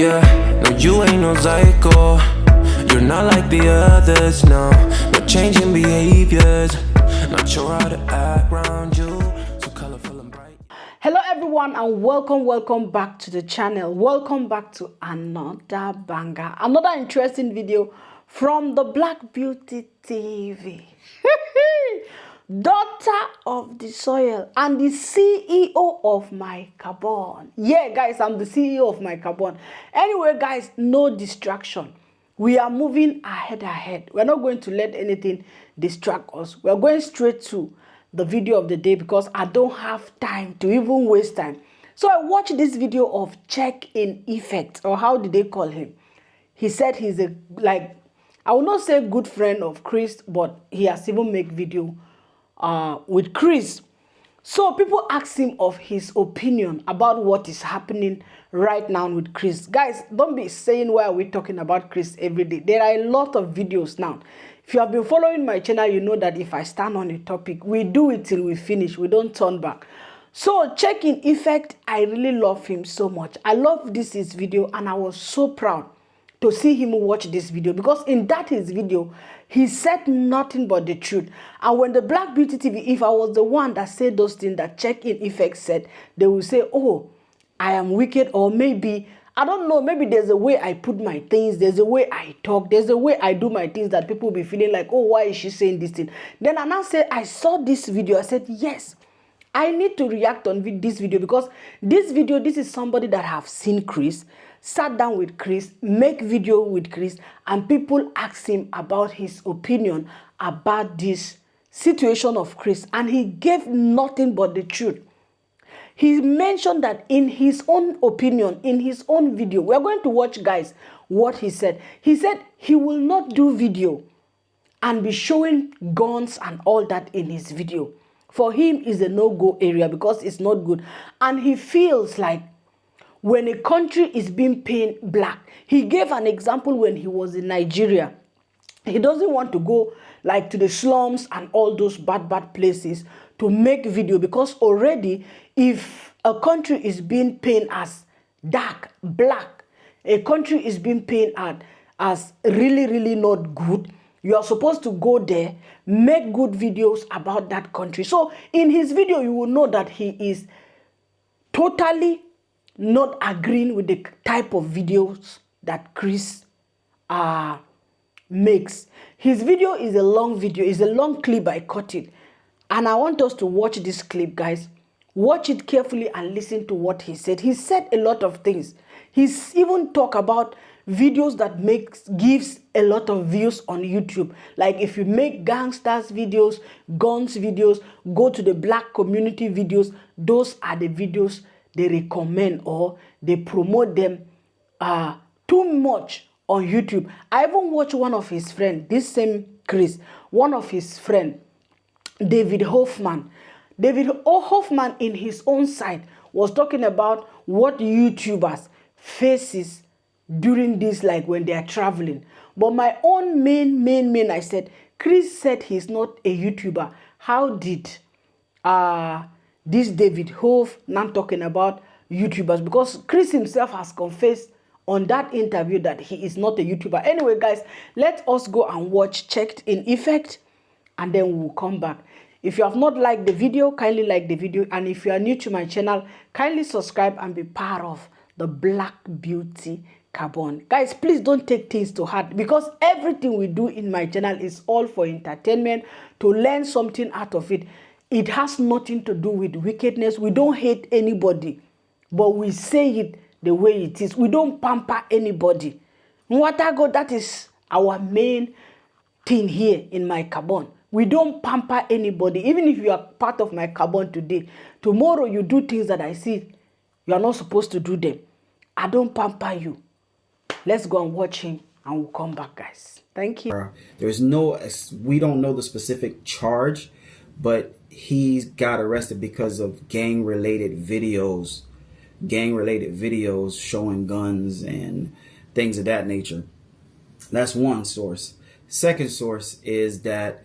Yeah, no, you ain't no psycho. You're not like the others, no. No changing behaviors. Not sure how to act around you. So colorful and bright. Hello everyone and welcome back to the channel. Welcome back to another banger, another interesting video from the Black Beauty TV. Daughter of the soil and the CEO of my carbon. Yeah guys, I'm the CEO of my carbon. Anyway guys, no distraction. We are moving ahead. We're not going to let anything distract us. We're going straight to the video of the day because I don't have time to even waste time. So I watched this video of Czech in effect, or how did they call him? He said he's a, like, I will not say good friend of Chris, but he has even made video with Chris. So people ask him of his opinion about what is happening right now with Chris. Guys, don't be saying why are we talking about Chris every day. There are a lot of videos now. If you have been following my channel, you know that if I stand on a topic, we do it till we finish. We don't turn back. So Czech in effect, I really love him so much. I love this his video and I was so proud to see him watch this video because in that his video, he said nothing but the truth. And when the Black Beauty TV, if I was the one that said those things that Czech in effect said, they will say, oh, I am wicked, or maybe, I don't know, maybe there's a way I put my things, there's a way I talk, there's a way I do my things that people will be feeling like, oh, why is she saying this thing? Then I now say, I saw this video, I said, yes, I need to react on this video because this video, this is somebody that have seen Chris, sat down with Chris, make video with Chris, and people ask him about his opinion about this situation of Chris, and he gave nothing but the truth. He mentioned that in his own opinion, in his own video, we're going to watch, guys, what he said. He said he will not do video and be showing guns and all that in his video. For him, is a no-go area because it's not good. And he feels like when a country is being painted black, he gave an example when he was in Nigeria. He doesn't want to go like to the slums and all those bad places to make video because already if a country is being painted as dark, black, a country is being painted as really not good, you are supposed to go there, make good videos about that country. So in his video, you will know that he is totally not agreeing with the type of videos that Chris makes. His video is a long video, it's a long clip, I cut it. And I want us to watch this clip, guys. Watch it carefully and listen to what he said. He said a lot of things. He's even talked about videos that gives a lot of views on YouTube. Like if you make gangsters videos, guns videos, go to the black community videos, those are the videos they recommend or they promote them too much on YouTube. I even watched one of his friends, this same Chris, one of his friends, David Hoffman. David Hoffman in his own side was talking about what YouTubers faces during this, like when they are traveling. But my own main, I said, Chris said he's not a YouTuber. How did this David Hoff now talking about YouTubers? Because Chris himself has confessed on that interview that he is not a YouTuber. Anyway, guys, let us go and watch Checked in Effect, and then we'll come back. If you have not liked the video, kindly like the video. And if you are new to my channel, kindly subscribe and be part of the Black Beauty Carbon. Guys, please don't take things to heart because everything we do in my channel is all for entertainment, to learn something out of it. It has nothing to do with wickedness. We don't hate anybody, but we say it the way it is. We don't pamper anybody. Whatever, that is our main thing here in my carbon. We don't pamper anybody. Even if you are part of my carbon today, tomorrow you do things that I see you are not supposed to do them. I don't pamper you. Let's go and watch him and we'll come back, guys. Thank you. There's no, we don't know the specific charge, but he got arrested because of gang-related videos showing guns and things of that nature. That's one source. Second source is that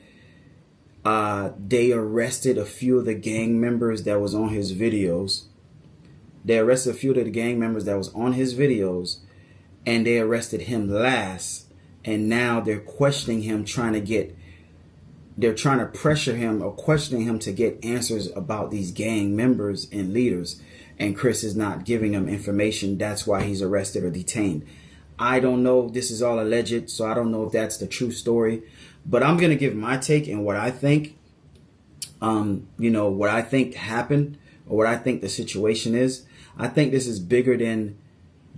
they arrested a few of the gang members that was on his videos. and they arrested him last, and now they're questioning him, they're trying to pressure him or questioning him to get answers about these gang members and leaders, and Chris is not giving them information. That's why he's arrested or detained. I don't know. This is all alleged, so I don't know if that's the true story, but I'm going to give my take and what I think, what I think happened or what I think the situation is. I think this is bigger than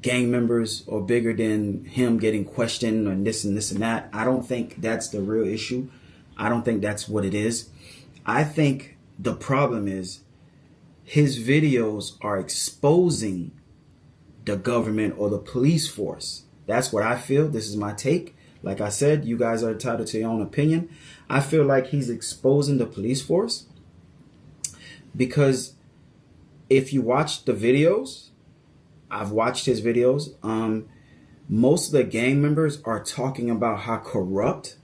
gang members or bigger than him getting questioned and this and this and that. I don't think that's the real issue. I don't think that's what it is. I think the problem is his videos are exposing the government or the police force. That's what I feel. This is my take. Like I said, you guys are entitled to your own opinion. I feel like he's exposing the police force because if you watch the videos, I've watched his videos. Most of the gang members are talking about how corrupt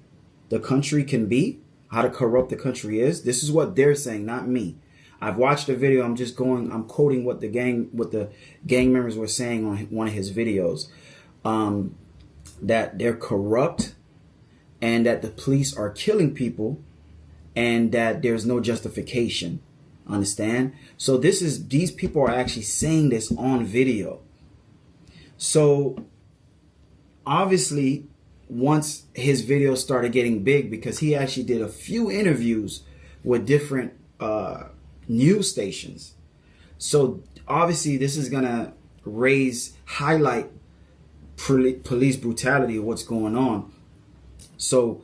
the country can be, how corrupt the country is. This is what they're saying, not me. I've watched the video. I'm quoting what the gang members were saying on one of his videos, that they're corrupt and that the police are killing people and that there's no justification. Understand? So these people are actually saying this on video. So obviously, once his videos started getting big, because he actually did a few interviews with different news stations. So obviously this is gonna highlight police brutality of what's going on. So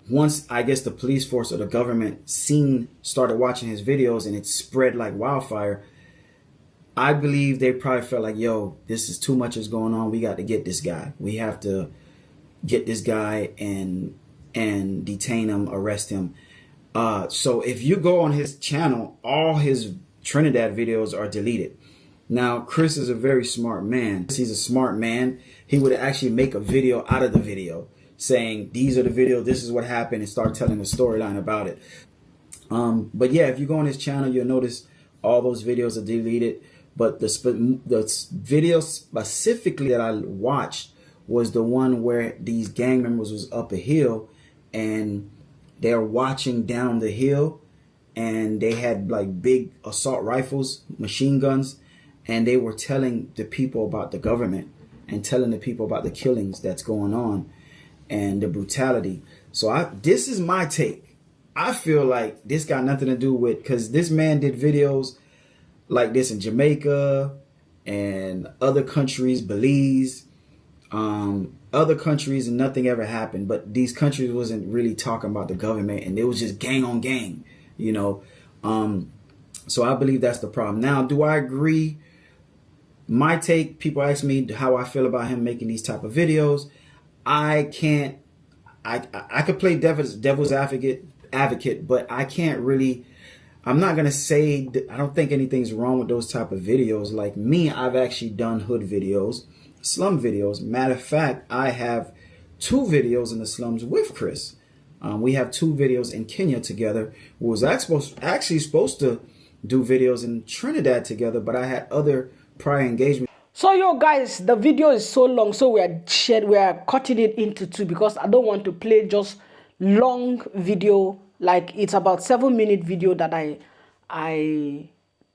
once I guess the police force or the government started watching his videos and it spread like wildfire, I believe they probably felt like, yo, this is too much is going on. We got to get this guy. We have to get this guy and detain him, arrest him. So if you go on his channel, all his Trinidad videos are deleted. Now, Chris is a very smart man. He's a smart man. He would actually make a video out of the video saying, these are the videos, this is what happened, and start telling a storyline about it. But yeah, if you go on his channel, you'll notice all those videos are deleted. But the video specifically that I watched was the one where these gang members was up a hill and they're watching down the hill and they had like big assault rifles, machine guns, and they were telling the people about the government and telling the people about the killings that's going on and the brutality. So this is my take. I feel like this got nothing to do with, because this man did videos like this in Jamaica and other countries, Belize, other countries, and nothing ever happened. But these countries wasn't really talking about the government, and it was just gang on gang, So I believe that's the problem. Now, do I agree? My take, people ask me how I feel about him making these type of videos. I could play devil's advocate, but I can't really, I'm not going to say, I don't think anything's wrong with those type of videos. Like me, I've actually done hood videos, slum videos. Matter of fact, I have 2 videos in the slums with Chris. We have 2 videos in Kenya together. We was actually supposed to do videos in Trinidad together, but I had other prior engagements. So yo guys, the video is so long, so we are cutting it into 2 because I don't want to play just long video. Like it's about 7-minute video that I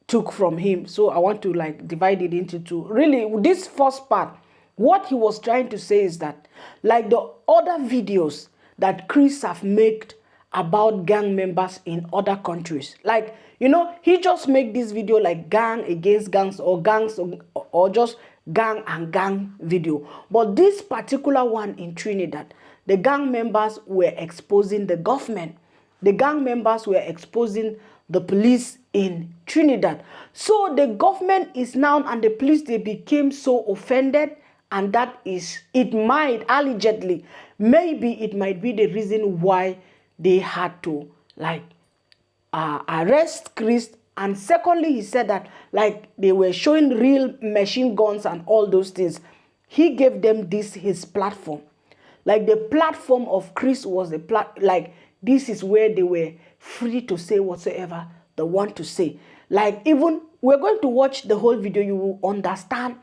took from him, so I want to like divide it into 2. Really, this first part, what he was trying to say is that like the other videos that Chris have made about gang members in other countries, like he just make this video like gang against gangs or gangs or just gang and gang video. But this particular one in Trinidad, the gang members were exposing the government. The gang members were exposing the police in Trinidad. So the government is now, and the police, they became so offended, and that is, it might allegedly, maybe it might be the reason why they had to like arrest Chris. And secondly, he said that like they were showing real machine guns and all those things. He gave them his platform. Like the platform of Chris was like this is where they were free to say whatsoever they want to say. Like even we're going to watch the whole video, you will understand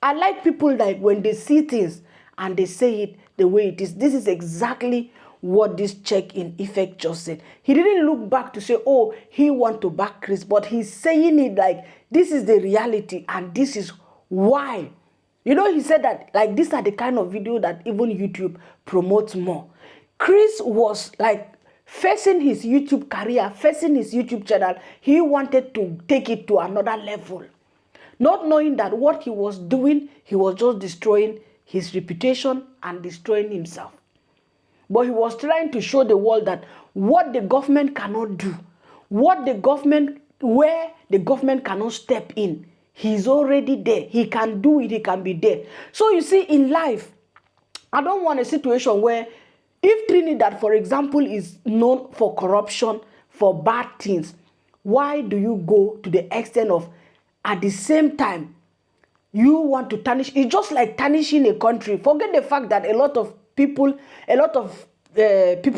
I like people like when they see things and they say it the way it is. This is exactly what this check in effect just said. He didn't look back to say, oh, he want to back Chris, but he's saying it like this is the reality and this is why. You know, he said that like these are the kind of video that even YouTube promotes more. Chris was like facing his YouTube career, facing his YouTube channel. He wanted to take it to another level. Not knowing that what he was doing, he was just destroying his reputation and destroying himself. But he was trying to show the world that what the government cannot do, where the government cannot step in, he's already there. He can do it, he can be there. So you see, in life, I don't want a situation where if Trinidad, for example, is known for corruption, for bad things, why do you go to the extent of, at the same time, you want to tarnish? It's just like tarnishing a country. Forget the fact that a lot of people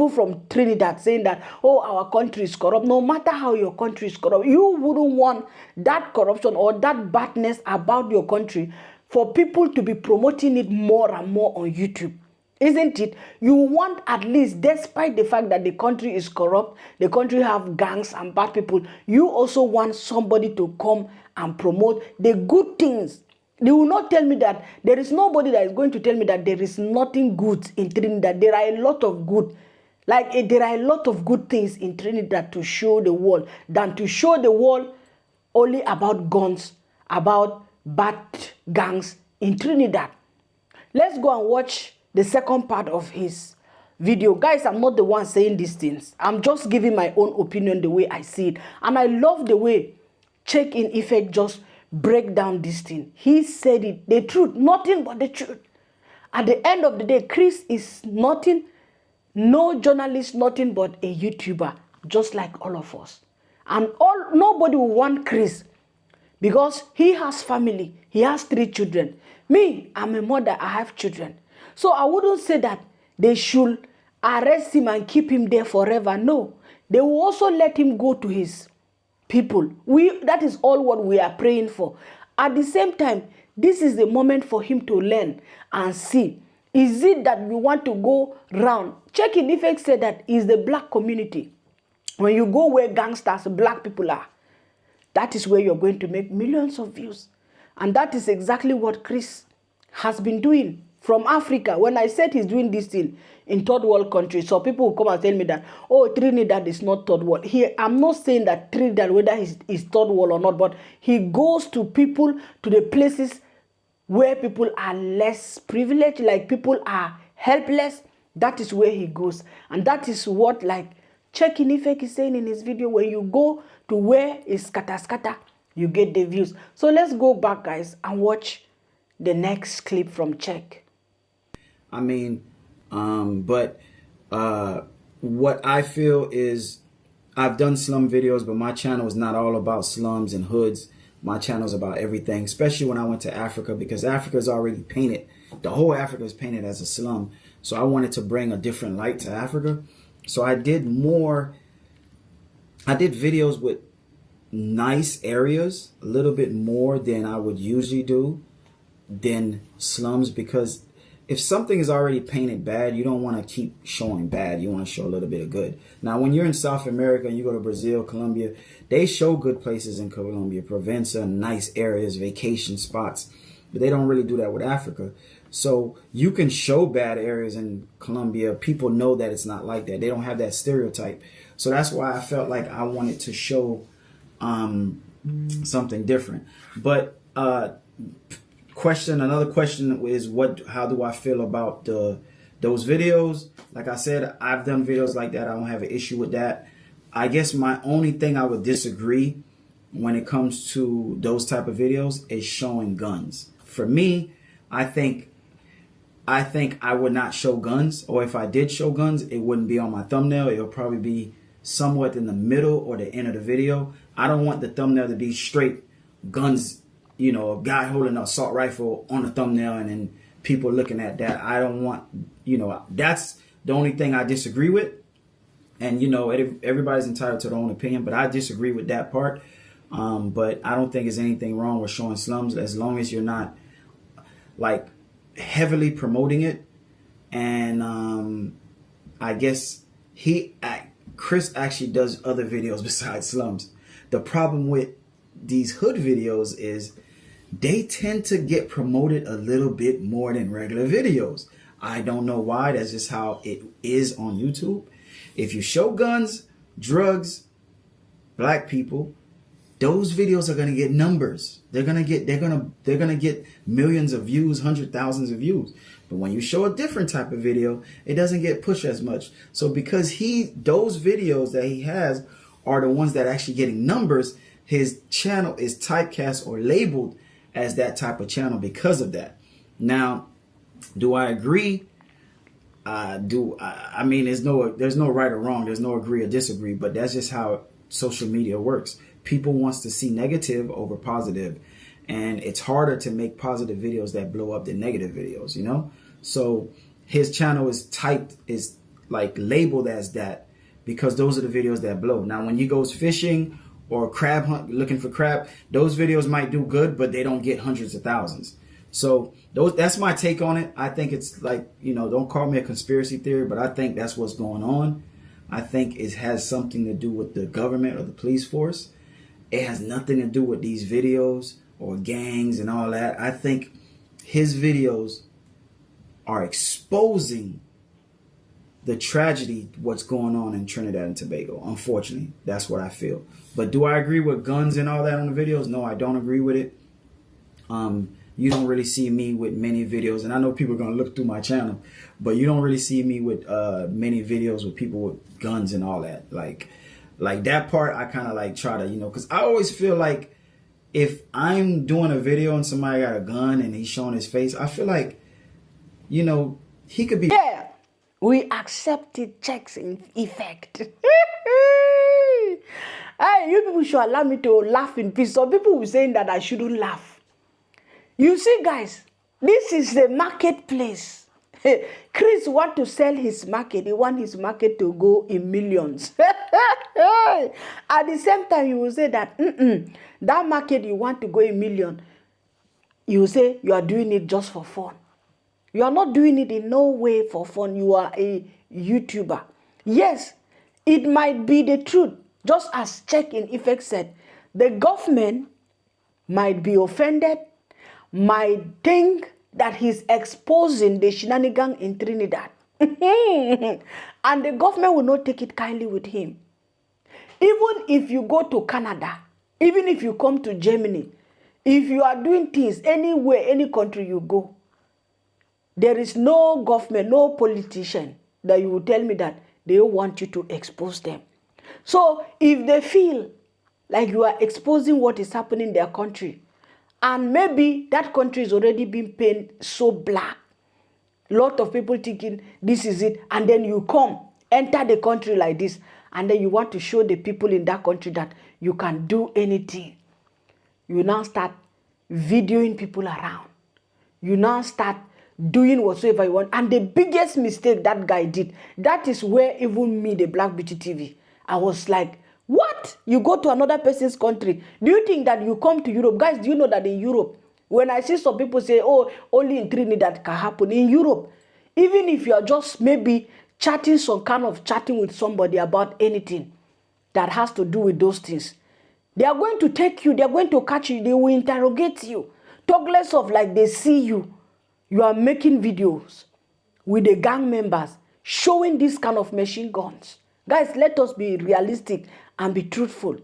from Trinidad saying that, oh, our country is corrupt. No matter how your country is corrupt, you wouldn't want that corruption or that badness about your country for people to be promoting it more and more on YouTube. Isn't it? You want, at least, despite the fact that the country is corrupt, the country have gangs and bad people, you also want somebody to come and promote the good things. They will not tell me that there is nobody that is going to tell me that there is nothing good in Trinidad. There are a lot of good. There are a lot of good things in Trinidad to show the world than to show the world only about guns, about bad gangs in Trinidad. Let's go and watch the second part of his video. Guys, I'm not the one saying these things. I'm just giving my own opinion the way I see it. And I love the way Check in Effect just break down this thing. He said it, the truth, nothing but the truth. At the end of the day, Chris is nothing, no journalist, nothing but a YouTuber, just like all of us. And nobody will want Chris because he has family. He has 3 children. Me, I'm a mother. I have children. So I wouldn't say that they should arrest him and keep him there forever. No, they will also let him go to his people. That is all what we are praying for. At the same time, this is the moment for him to learn and see. Is it that we want to go round? Check in Effect said that is the black community. When you go where gangsters, black people are, that is where you're going to make millions of views. And that is exactly what Chris has been doing from Africa. When I said he's doing this thing in third world countries, so people will come and tell me that, oh, Trinidad is not third world. Here, I'm not saying that Trinidad, whether is third world or not, but he goes to people, to the places where people are less privileged, like people are helpless. That is where he goes. And that is what, like, Check in Effect is saying in his video, when you go to where it's scatter, you get the views. So let's go back, guys, and watch the next clip from Czech. I mean, what I feel is I've done slum videos, but my channel is not all about slums and hoods. My channel is about everything, especially when I went to Africa, because Africa is already painted. The whole Africa is painted as a slum. So I wanted to bring a different light to Africa. So I did videos with nice areas, a little bit more than I would usually do than slums, because if something is already painted bad, you don't want to keep showing bad. You want to show a little bit of good. Now, when you're in South America and you go to Brazil, Colombia, they show good places in Colombia, Provenza, nice areas, vacation spots, but they don't really do that with Africa. So you can show bad areas in Colombia. People know that it's not like that. They don't have that stereotype. So that's why I felt like I wanted to show something different. But another question is, how do I feel about those videos? Like I said, I've done videos like that. I don't have an issue with that. I guess my only thing I would disagree when it comes to those type of videos is showing guns. For me, I think I would not show guns, or if I did show guns, it wouldn't be on my thumbnail. It'll probably be somewhat in the middle or the end of the video. I don't want the thumbnail to be straight guns, you know, a guy holding an assault rifle on the thumbnail and then people looking at that. I don't want, you know, that's the only thing I disagree with. And, you know, everybody's entitled to their own opinion, but I disagree with that part. But I don't think there's anything wrong with showing slums, as long as you're not. like heavily promoting it, and I guess Chris actually does other videos besides slums. The problem with these hood videos is they tend to get promoted a little bit more than regular videos. I don't know why. That's just how it is on YouTube. If you show guns, drugs, black people, those videos are gonna get numbers. They're gonna get millions of views, 100,000s of views. But when you show a different type of video, it doesn't get pushed as much. So because those videos that he has are the ones that are actually getting numbers, his channel is typecast or labeled as that type of channel because of that. Now, do I agree? I mean, there's no right or wrong. There's no agree or disagree, but that's just how social media works. People wants to see negative over positive, and it's harder to make positive videos that blow up than negative videos, you know? So his channel is like labeled as that because those are the videos that blow. Now, when he goes fishing or crab hunt, looking for crab, those videos might do good, but they don't get hundreds of thousands. So that's my take on it. I think it's like, don't call me a conspiracy theory, but I think that's what's going on. I think it has something to do with the government or the police force. It has nothing to do with these videos or gangs and all that. I think his videos are exposing the tragedy, what's going on in Trinidad and Tobago. Unfortunately, that's what I feel. But do I agree with guns and all that on the videos? No, I don't agree with it. You don't really see me with many videos, and I know people are going to look through my channel, but you don't really see me with many videos with people with guns and all that. Like that part, I kind of like try to, because I always feel like if I'm doing a video and somebody got a gun and he's showing his face, I feel like, he could be. Yeah, we accepted Czech's effect. Hey, you people should allow me to laugh in peace. Some people were saying that I shouldn't laugh. You see, guys, this is the marketplace. Chris want to sell his market. He want his market to go in millions. At the same time, you will say that that market you want to go in million, you will say you are doing it just for fun. You are not doing it in no way for fun. You are a YouTuber. Yes, it might be the truth. Just as Czech in effect said, the government might be offended, might think that he's exposing the shenanigans in Trinidad. And the government will not take it kindly with him. Even if you go to Canada, even if you come to Germany, if you are doing things anywhere, any country you go, there is no government, no politician that you will tell me that they want you to expose them. So if they feel like you are exposing what is happening in their country, and maybe that country is already being painted so black, lot of people thinking this is it, and then you come, enter the country like this, and then you want to show the people in that country that you can do anything. You now start videoing people around. You now start doing whatsoever you want. And the biggest mistake that guy did, that is where even me, the Black Beauty TV, I was like, what? You go to another person's country. Do you think that you come to Europe? Guys, do you know that in Europe, when I see some people say, oh, only in Trinidad can happen. In Europe, even if you are just maybe chatting with somebody about anything that has to do with those things, they are going to take you, they are going to catch you, they will interrogate you. Talk less of like they see you. You are making videos with the gang members showing this kind of machine guns. Guys, let us be realistic and be truthful.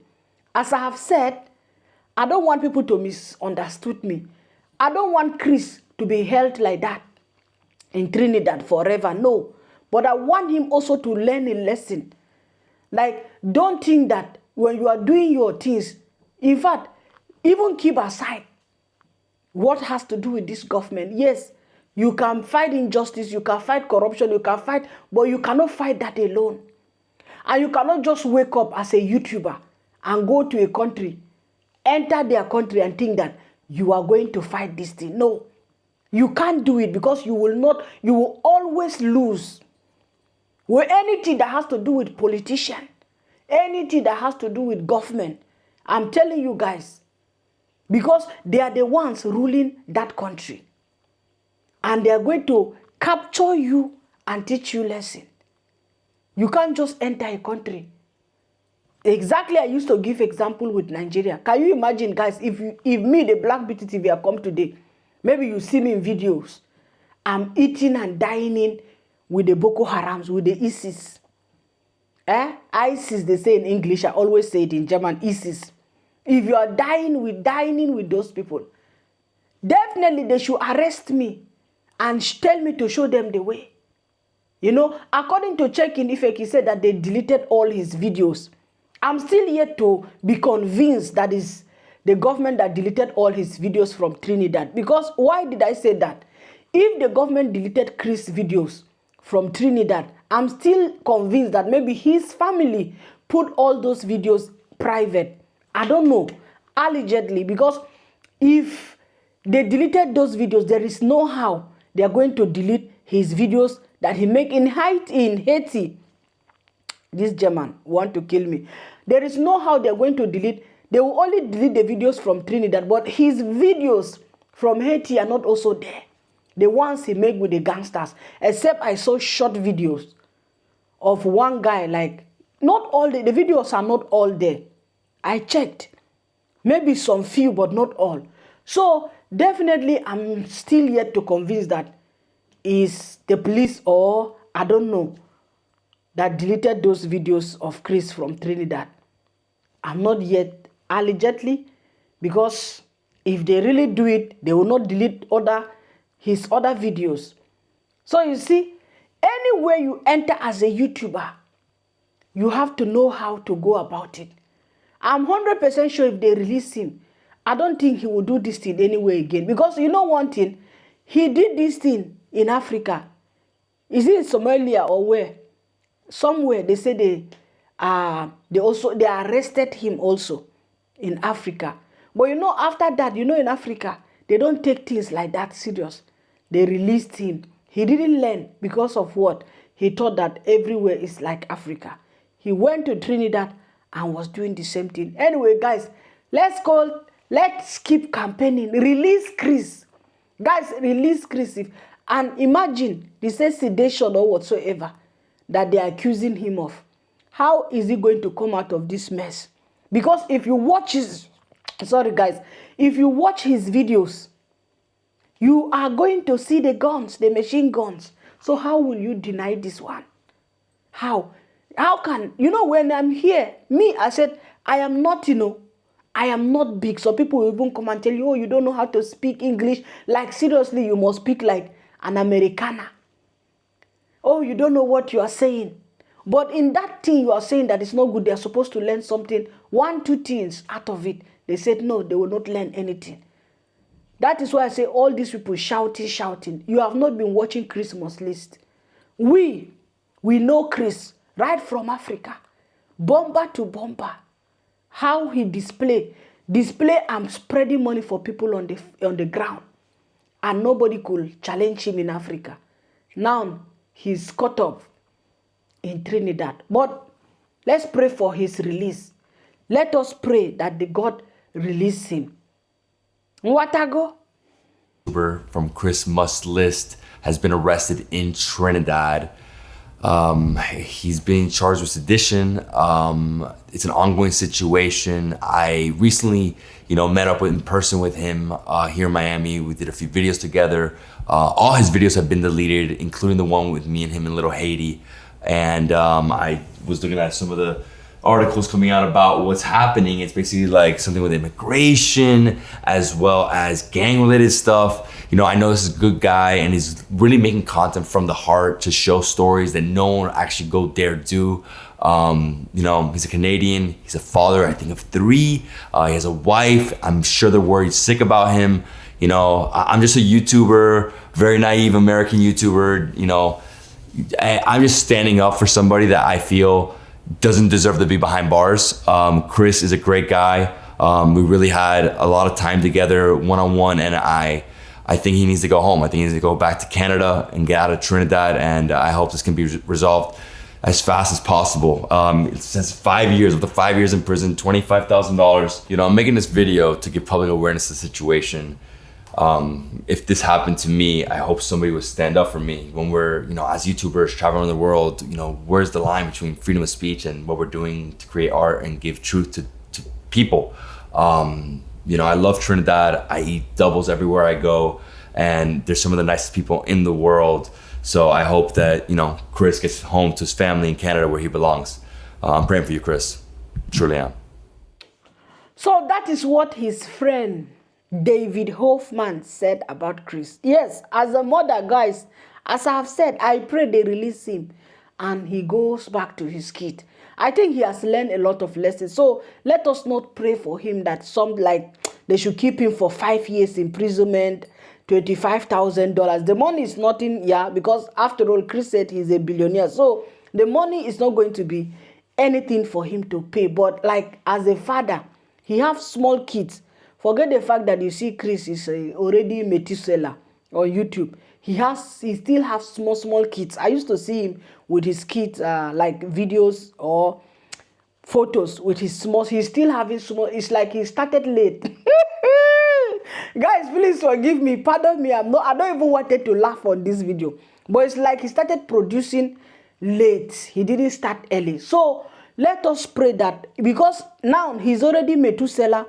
As I have said, I don't want people to misunderstood me. I don't want Chris to be held like that in Trinidad forever. No. But I want him also to learn a lesson. Like, don't think that when you are doing your things, in fact, even keep aside what has to do with this government. Yes, you can fight injustice, you can fight corruption, you can fight, but you cannot fight that alone. And you cannot just wake up as a YouTuber and go to a country, enter their country and think that you are going to fight this thing. No, you can't do it because you will always lose. With anything that has to do with politician, anything that has to do with government, I'm telling you guys, because they are the ones ruling that country. and they are going to capture you and teach you lesson. You can't just enter a country. Exactly, I used to give example with Nigeria. Can you imagine, guys, if me, the Black Beauty TV, I come today, maybe you see me in videos, I'm eating and dining with the Boko Harams, with the ISIS. ISIS, they say in English, I always say it in German, ISIS. If you are dining with those people, definitely they should arrest me and tell me to show them the way. You know, according to Czech in Ifek, he said that they deleted all his videos. I'm still yet to be convinced that is the government that deleted all his videos from Trinidad. Because why did I say that? If the government deleted Chris' videos from Trinidad, I'm still convinced that maybe his family put all those videos private. I don't know, allegedly, because if they deleted those videos, there is no how they are going to delete his videos that he make in Haiti. This German want to kill me. There is no how they're going to delete. They will only delete the videos from Trinidad, but his videos from Haiti are not also there. The ones he made with the gangsters. Except I saw short videos of one guy, like, not all the videos are not all there. I checked. Maybe some few, but not all. So definitely I'm still yet to convince that is the police or I don't know that deleted those videos of Chris from Trinidad. I'm not yet, allegedly, because if they really do it, they will not delete his other videos. So you see, anywhere you enter as a YouTuber, you have to know how to go about it. I'm 100% sure if they release him, I don't think he will do this thing anywhere again. Because you know one thing, he did this thing in Africa. Is it in Somalia or where? Somewhere they say they arrested him also in Africa. But you know, after that, you know, in Africa, they don't take things like that serious. They released him. He didn't learn because of what? He thought that everywhere is like Africa. He went to Trinidad and was doing the same thing. Anyway, guys, let's keep campaigning. Release Chris. Guys, release Chris. And imagine, they say sedation or whatsoever that they are accusing him of. How is he going to come out of this mess? Because if you watch his, if you watch his videos, you are going to see the guns, the machine guns. So how will you deny this one? How? How can, you know, when I'm here, me, I said, I am not, you know, I am not big. So people will even come and tell you, oh, you don't know how to speak English. Like, seriously, you must speak like an Americana. Oh, you don't know what you are saying. But in that thing you are saying that it's not good, they are supposed to learn something, 1, 2 things out of it. They said, no, they will not learn anything. That is why I say all these people shouting. You have not been watching Christmas list. We know Chris right from Africa, bomber to bomber. How he display and spreading money for people on the ground, and nobody could challenge him in Africa. Now he's caught up in Trinidad. But let's pray for his release. Let us pray that the God release him. Watago? From Chris Must List has been arrested in Trinidad. He's being charged with sedition. It's an ongoing situation. I recently, met up in person with him here in Miami. We did a few videos together. All his videos have been deleted, including the one with me and him in Little Haiti. And I was looking at some of the articles coming out about what's happening. It's basically like something with immigration as well as gang-related stuff. I know this is a good guy and he's really making content from the heart to show stories that no one actually dare do. He's a Canadian. He's a father, I think, of 3. He has a wife. I'm sure they're worried sick about him. I'm just a YouTuber, very naive American YouTuber. I'm just standing up for somebody that I feel doesn't deserve to be behind bars. Chris is a great guy. We really had a lot of time together one-on-one, and I think he needs to go home. I think he needs to go back to Canada and get out of Trinidad, and I hope this can be resolved as fast as possible. It says 5 years, with the 5 years in prison, $25,000. I'm making this video to give public awareness to the situation. If this happened to me, I hope somebody would stand up for me. When we're, as YouTubers traveling the world, where's the line between freedom of speech and what we're doing to create art and give truth to people? I love Trinidad. I eat doubles everywhere I go, and there's some of the nicest people in the world. So I hope that, Chris gets home to his family in Canada where he belongs. I'm praying for you, Chris. Truly am. So that is what his friend David Hoffman said about Chris. Yes, as a mother, guys, as I have said, I pray they release him and he goes back to his kid. I think he has learned a lot of lessons. So let us not pray for him that they should keep him for 5 years imprisonment, $25,000. The money is nothing, because after all, Chris said he's a billionaire. So the money is not going to be anything for him to pay. But as a father, he has small kids. Forget the fact that you see Chris is already Methuselah on YouTube. He still has small kids. I used to see him with his kids, videos or photos with his small. He's still having small. It's like he started late. Guys, please forgive me. Pardon me. I don't even wanted to laugh on this video, but it's like he started producing late. He didn't start early. So let us pray that, because now he's already Methuselah.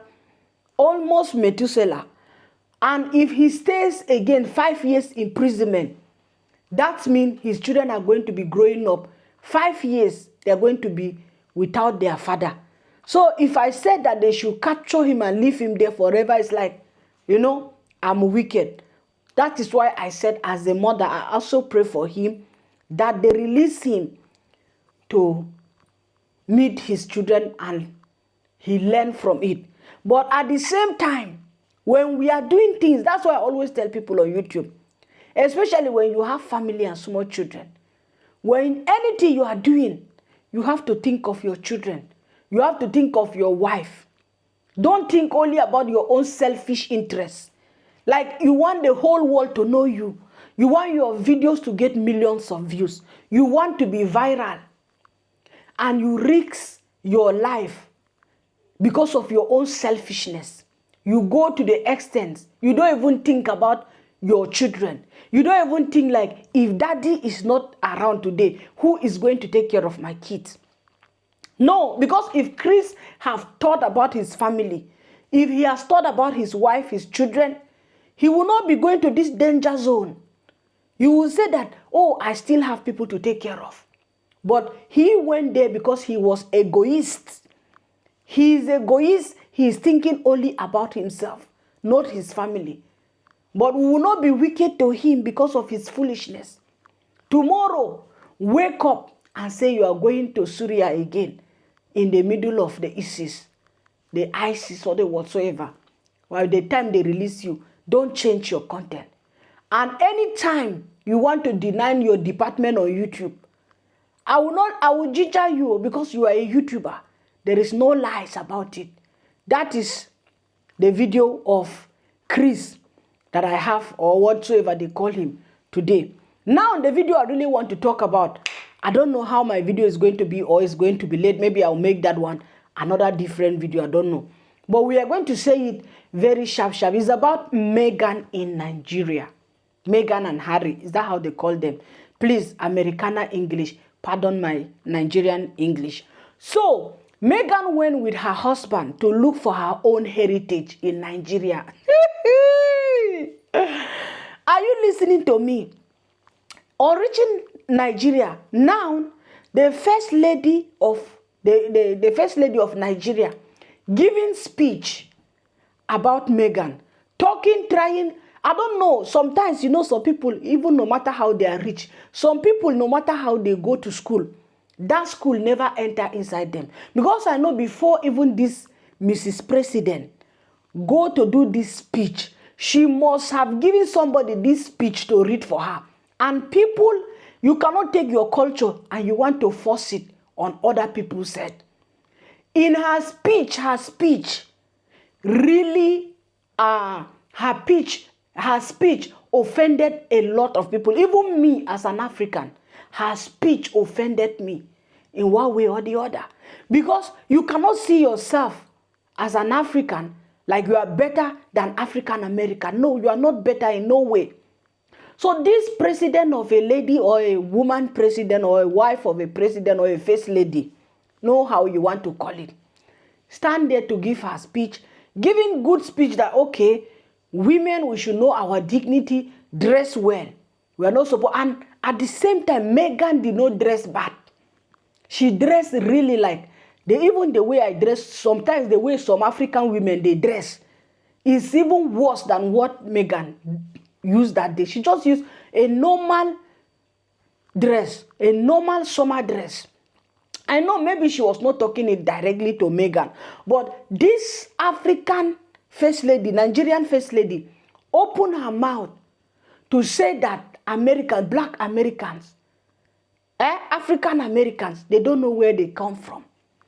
Almost Methuselah, and if he stays again 5 years imprisonment, that means his children are going to be growing up 5 years. They're going to be without their father. So if I said that they should capture him and leave him there forever, it's like, I'm wicked. That is why I said, as a mother, I also pray for him that they release him to meet his children and he learn from it. But at the same time, when we are doing things, that's why I always tell people on YouTube, especially when you have family and small children, when anything you are doing, you have to think of your children. You have to think of your wife. Don't think only about your own selfish interests. Like you want the whole world to know you. You want your videos to get millions of views. You want to be viral. And you risk your life because of your own selfishness. You go to the extent, you don't even think about your children. You don't even think if daddy is not around today, who is going to take care of my kids? No, because if Chris have thought about his family, if he has thought about his wife, his children, he will not be going to this danger zone. You will say that, I still have people to take care of. But he went there because he was egoist. He is egoist. He is thinking only about himself, not his family. But we will not be wicked to him because of his foolishness. Tomorrow, wake up and say you are going to Syria again in the middle of the ISIS, the ISIS or the whatsoever. By the time they release you, don't change your content. And anytime you want to deny your department on YouTube, I will ginger you because you are a YouTuber. There is no lies about it. That is the video of Chris that I have, or whatsoever they call him today. Now the video I really want to talk about, I don't know how my video is going to be, or it's going to be late. Maybe I'll make that one another different video. I don't know. But we are going to say it very sharp. It's about Meghan in Nigeria. Meghan and Harry. Is that how they call them? Please, Americana English. Pardon my Nigerian English. So, Meghan went with her husband to look for her own heritage in Nigeria. Are you listening to me? On reaching Nigeria, now the first lady of the first lady of Nigeria giving speech about Meghan, talking, trying. I don't know. Sometimes, some people, even no matter how they are rich, some people, no matter how they go to school, that school never enter inside them. Because I know before even this Mrs. President go to do this speech, she must have given somebody this speech to read for her. And people, you cannot take your culture and you want to force it on other people's head. In her speech really, her speech offended a lot of people. Even me as an African, her speech offended me in one way or the other. Because you cannot see yourself as an African Like you are better than African American. No, you are not better in no way. So this president of a lady or a woman president or a wife of a president or a first lady, know how you want to call it, stand there to give her speech, giving good speech that, okay, women, we should know our dignity, dress well. We are not supposed, and at the same time, Megan did not dress bad. She dressed really like, even the way I dress, sometimes the way some African women, they dress, is even worse than what Megan used that day. She just used a normal dress, a normal summer dress. I know maybe she was not talking it directly to Megan, but this African first lady, Nigerian first lady, opened her mouth to say that Americans, black Americans, African Americans, they don't know where they come from.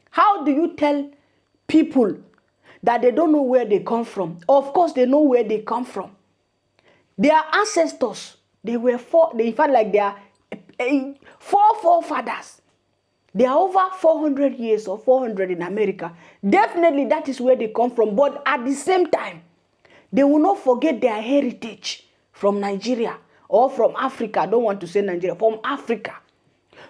How do you tell people that they don't know where they come from? Of course, they know where they come from. Their ancestors, they felt like they are four forefathers. They are over 400 years or 400 in America. Definitely that is where they come from. But at the same time, they will not forget their heritage from Nigeria or from Africa. I don't want to say Nigeria, from Africa.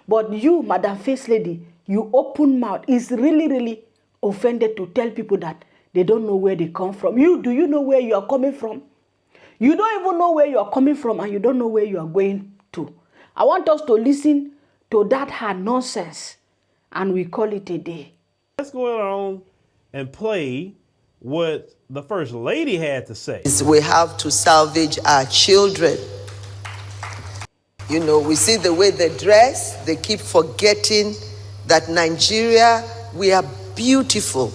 But you, Madam First Lady, you open mouth. It's really, really offended to tell people that they don't know where they come from. Do you know where you are coming from? You don't even know where you are coming from, and you don't know where you are going to. I want us to listen to that her nonsense, and we call it a day. Let's go on and play what the First Lady had to say. We have to salvage our children. You know, we see the way they dress. They keep forgetting that Nigeria, we are beautiful.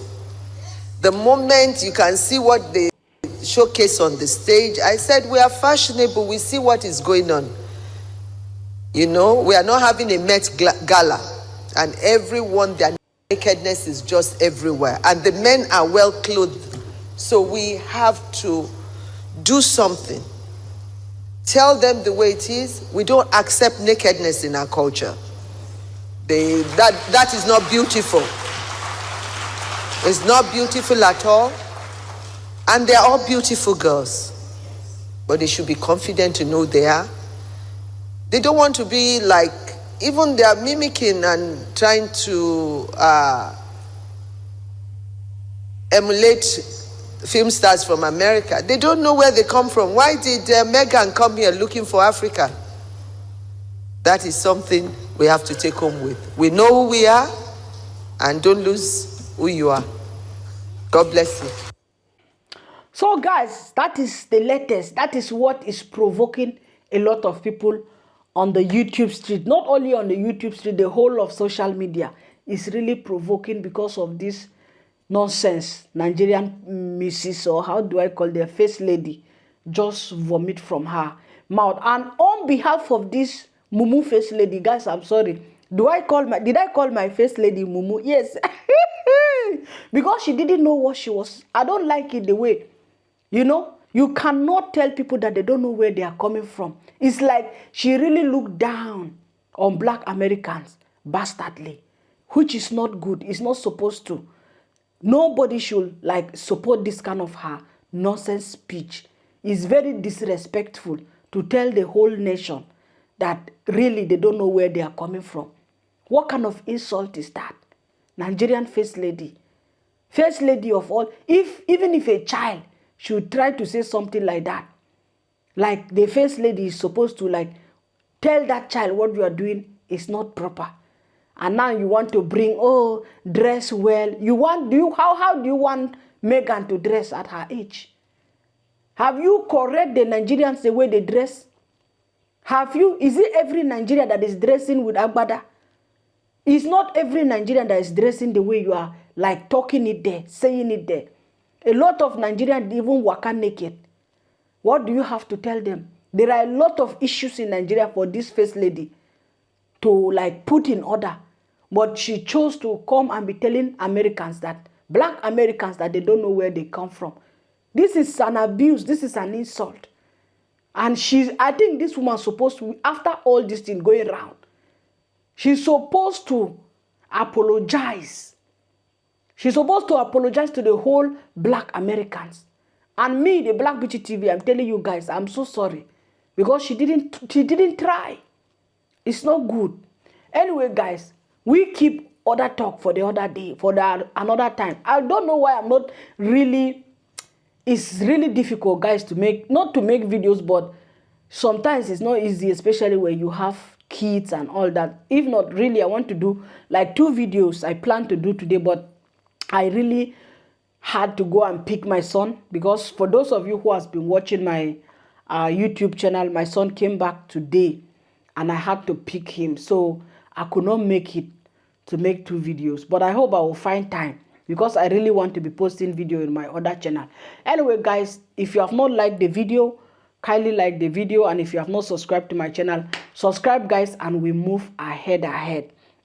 The moment you can see what they showcase on the stage, I said we are fashionable. We see what is going on. You know, we are not having a Met Gala, and everyone, their nakedness is just everywhere. And the men are well clothed. So we have to do something. Tell them the way it is. We don't accept nakedness in our culture. That is not beautiful. It's not beautiful at all. And they're all beautiful girls. But they should be confident to know they are. They don't want to be like, even they are mimicking and trying to emulate film stars from America. They don't know where they come from. Why did Megan come here looking for Africa? That is something we have to take home with. We know who we are, and don't lose who you are. God bless you. So guys, that is the latest. That is what is provoking a lot of people on the YouTube street. Not only on the YouTube street, the whole of social media is really provoking because of this nonsense Nigerian Mrs. or how do I call the First Lady just vomit from her mouth. And on behalf of this Mumu First Lady, guys, I'm sorry. Did I call my First Lady Mumu? Yes. Because she didn't know what she was. I don't like it the way, you know, you cannot tell people that they don't know where they are coming from. It's like she really looked down on black Americans bastardly, which is not good. It's not supposed to. Nobody should like support this kind of her nonsense speech. It's very disrespectful to tell the whole nation that really they don't know where they are coming from. What kind of insult is that? Nigerian First Lady. First Lady of all. Even if a child should try to say something like that, like the First Lady is supposed to like tell that child what you are doing is not proper. And now you want to bring, oh, dress well. How do you want Megan to dress at her age? Have you correct the Nigerians the way they dress? Have you? Is it every Nigerian that is dressing with agbada? It's not every Nigerian that is dressing the way you are, like talking it there, saying it there. A lot of Nigerians even waka naked. What do you have to tell them? There are a lot of issues in Nigeria for this First Lady to like put in order. But she chose to come and be telling Americans that, black Americans, that they don't know where they come from. This is an abuse. This is an insult. And I think this woman is supposed to, after all this thing going around, she's supposed to apologize. She's supposed to apologize to the whole black Americans. And me, the Black Beauty TV, I'm telling you guys, I'm so sorry. Because she didn't try. It's not good. Anyway, guys, we keep other talk for the other day, for another time. I don't know why I'm not really, it's really difficult, guys, not to make videos, but sometimes it's not easy, especially when you have kids and all that. If not, really, I want to do like 2 videos I plan to do today, but I really had to go and pick my son, because for those of you who has been watching my YouTube channel, my son came back today and I had to pick him, so I could not make it to make 2 videos, but I hope I will find time, because I really want to be posting video in my other channel. Anyway, guys, if you have not liked the video, kindly like the video, and if you have not subscribed to my channel, subscribe, guys, and we move ahead.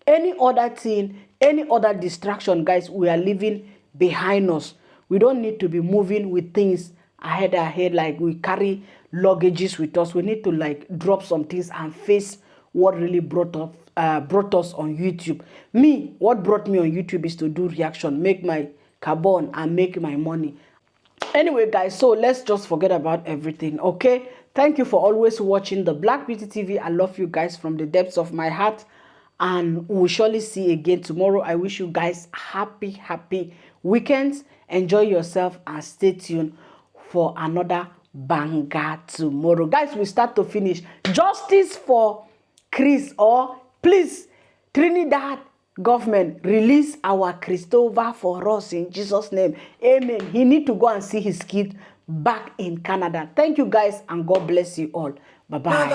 Any other thing, any other distraction, guys, we are leaving behind us. We don't need to be moving with things ahead, like we carry luggages with us. We need to like drop some things and face what really brought us on YouTube. Me, what brought me on YouTube is to do reaction, make my carbon, and make my money. Anyway, guys, so let's just forget about everything, okay? Thank you for always watching the Black Beauty TV. I love you guys from the depths of my heart, and we'll surely see you again tomorrow. I wish you guys happy weekends. Enjoy yourself and stay tuned for another banger tomorrow. Guys, we start to finish. Justice for Chris, or please, Trinidad government, release our Christopher for us in Jesus' name. Amen. He need to go and see his kid back in Canada. Thank you, guys, and God bless you all. Bye-bye.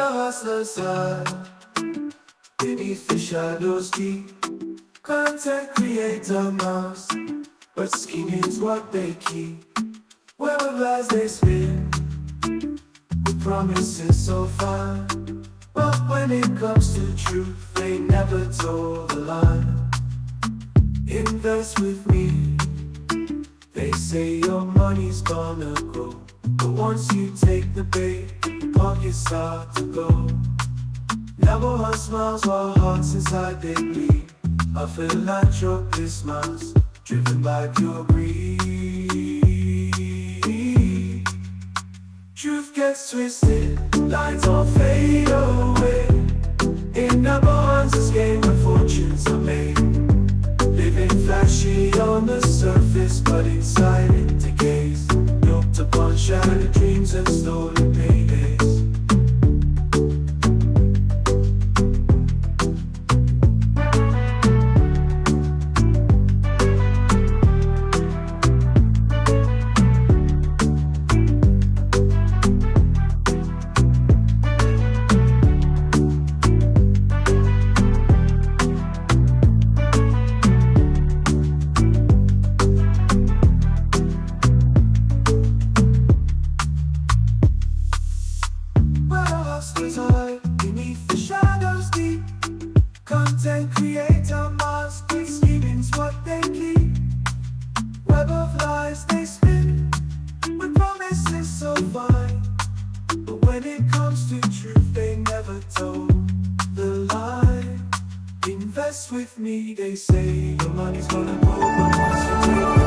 Beneath the shadows deep, content creator mouse, but scheming's what they keep. Wherever lies they spin, with promises so fine, but when it comes to truth, they never toe the line. Invest with me, they say your money's gonna grow, but once you take the bait, your pockets start to go. Never one smiles while hearts inside they bleed. A philanthropist smiles, driven by pure greed. Truth gets twisted, lines all fade away. In the bonds, this game where fortunes are made. Living flashy on the surface, but inside it decays. Yoked upon shattered dreams and stolen paydays. Beneath the shadows deep, content creator mask, with scheming's what they keep. Web of lies they spin, with promises so fine, but when it comes to truth, they never toe the line. Invest with me, they say your money's gonna grow, but once you take